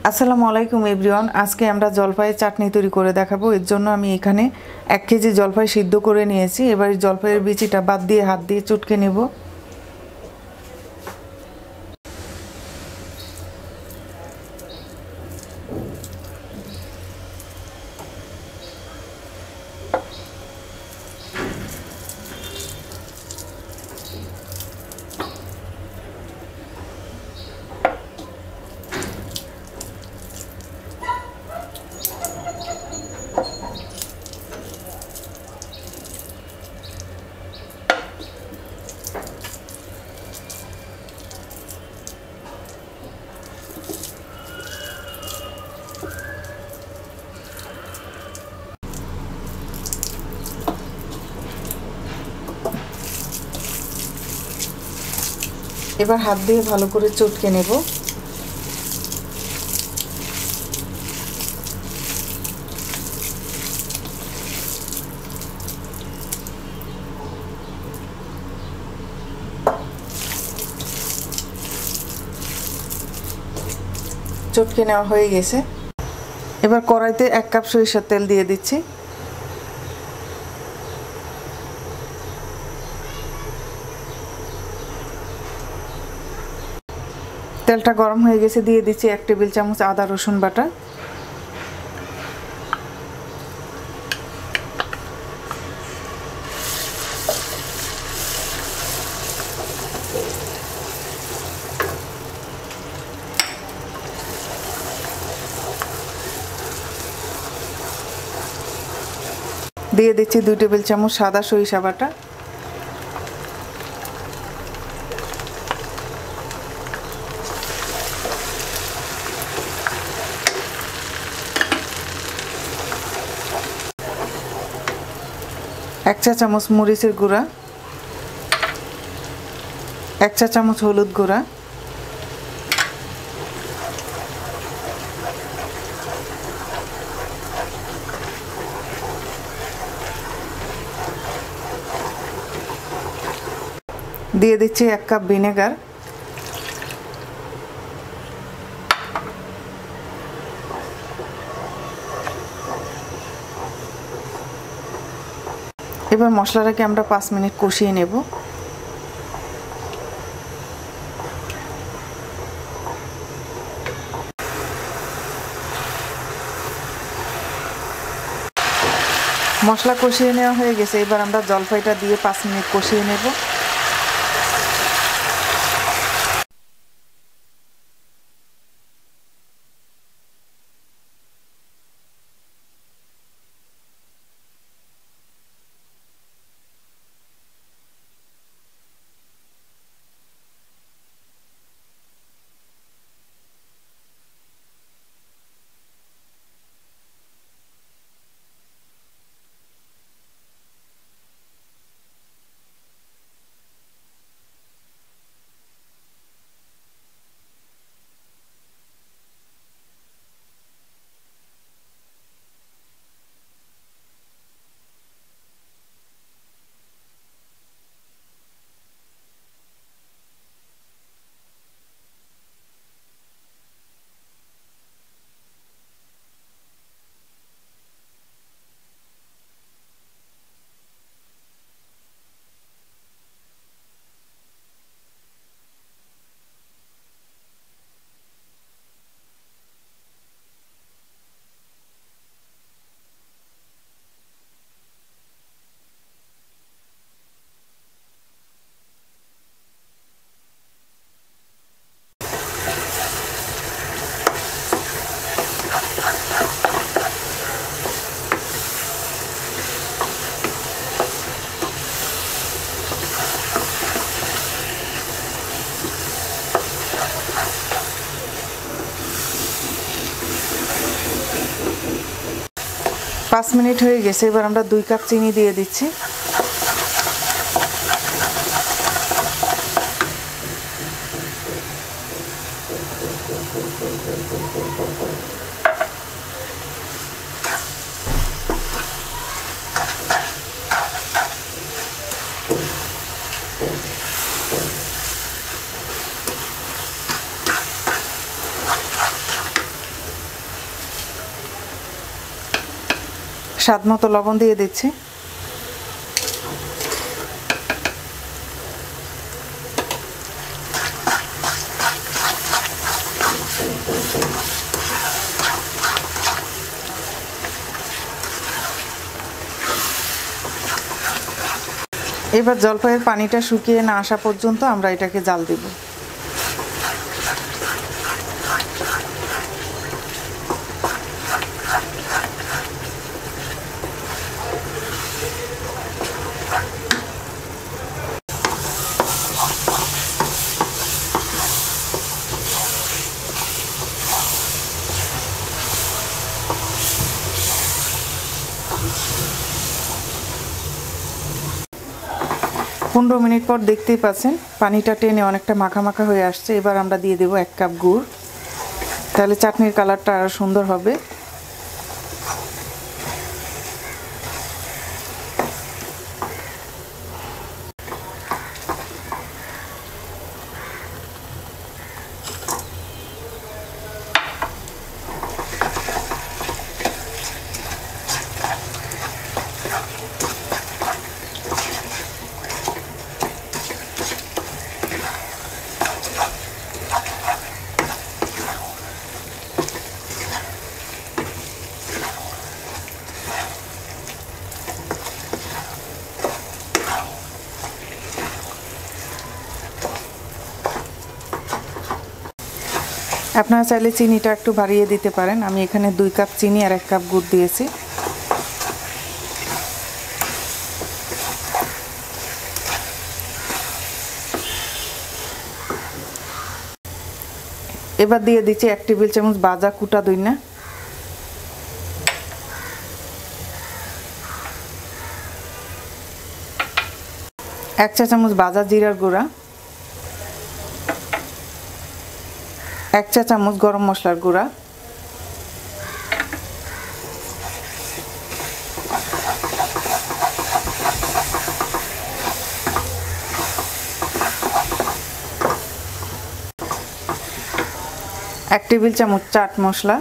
আসসালামু আলাইকুম এভরিওয়ান। আজকে আমরা জলপাইয়ের চাটনি তৈরি করে দেখাবো। এর জন্য আমি এখানে 1 কেজি জলপাই সিদ্ধ করে নিয়েছি। এবার জলপাইয়ের বিচিটা বাদ দিয়ে হাত দিয়ে চটকে নেব। এবার হাত দিয়ে ভালো করে চটকে নেব। চটকে নেওয়া হয়ে গেছে। এবার কড়াইতে 1 কাপ সরিষার তেল দিয়ে দিচ্ছি। তেলটা গরম হয়ে গেছে, দিয়ে দিচ্ছি 1 টেবিল চামচ আদা রসুন বাটা, দিয়ে দিচ্ছি 2 টেবিল চামচ সাদা সরিষা বাটা, এক চা চামচ মরিচের গুঁড়া, 1 চা চামচ হলুদ গুঁড়া, দিয়ে দিচ্ছি 1 কাপ ভিনেগার, এবার মশলাটাকে আমরা 5 মিনিট কষিয়ে নেব। মশলা কষিয়ে নেওয়া হয়ে গেছে। এবার আমরা জলপাইটা দিয়ে 5 মিনিট কষিয়ে নেব। পাঁচ মিনিট হয়ে গেছে। এবার আমরা 2 কাপ চিনি দিয়ে দিচ্ছি। স্বাদ মতো লবণ দিয়ে দিচ্ছি। এবার জলপাইয়ের পানিটা শুকিয়ে না আসা পর্যন্ত আমরা এটাকে জাল দেব। পনেরো মিনিট পর দেখতেই পাচ্ছেন পানিটা টেনে অনেকটা মাখা মাখা হয়ে আসছে। এবার আমরা দিয়ে দেব 1 কাপ গুড়, তাহলে চাটনির কালারটা আরো সুন্দর হবে। আপনারা চাইলে চিনিটা একটু বাড়িয়ে দিতে পারেন। আমি এখানে 2 কাপ চিনি আর 1 কাপ গুড় দিয়েছি। এবার দিয়ে দিচ্ছি 1 টেবিল চামচ ভাজা কুটা দইনা, 1 চা চামচ ভাজা জিরার গুঁড়া, 1 চা চামচ গরম মশলার গুঁড়া, 1 টেবিল চামচ চাট মশলা,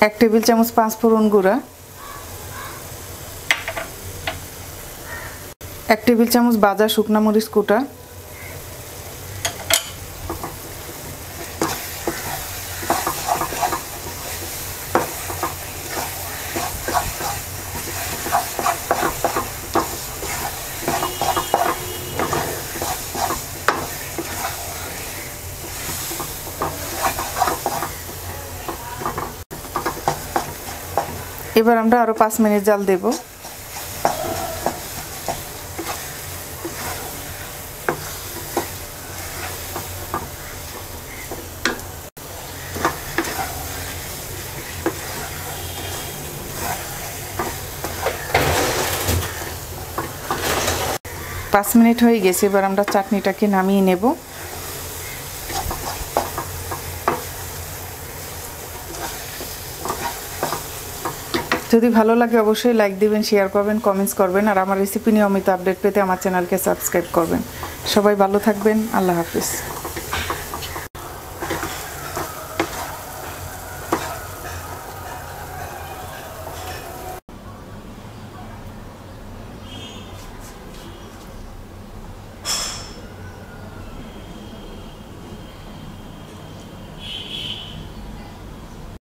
এক টেবিল চামচ 5 ফোড়ন গুঁড়া, 1 টেবিল চামচ ভাজা শুকনা মরিচ কুটা, এবার আমরা আরো 5 মিনিট জাল দেব। পাঁচ মিনিট হয়ে গেছে, এবার আমরা চাটনিটাকে নামিয়ে নেব। যদি ভালো লাগে অবশ্যই লাইক দিবেন, শেয়ার করবেন, কমেন্টস করবেন, আর আমার রেসিপি নিয়মিত আপডেট পেতে আমার চ্যানেলকে সাবস্ক্রাইব করবেন। সবাই ভালো থাকবেন। আল্লাহ হাফেজ।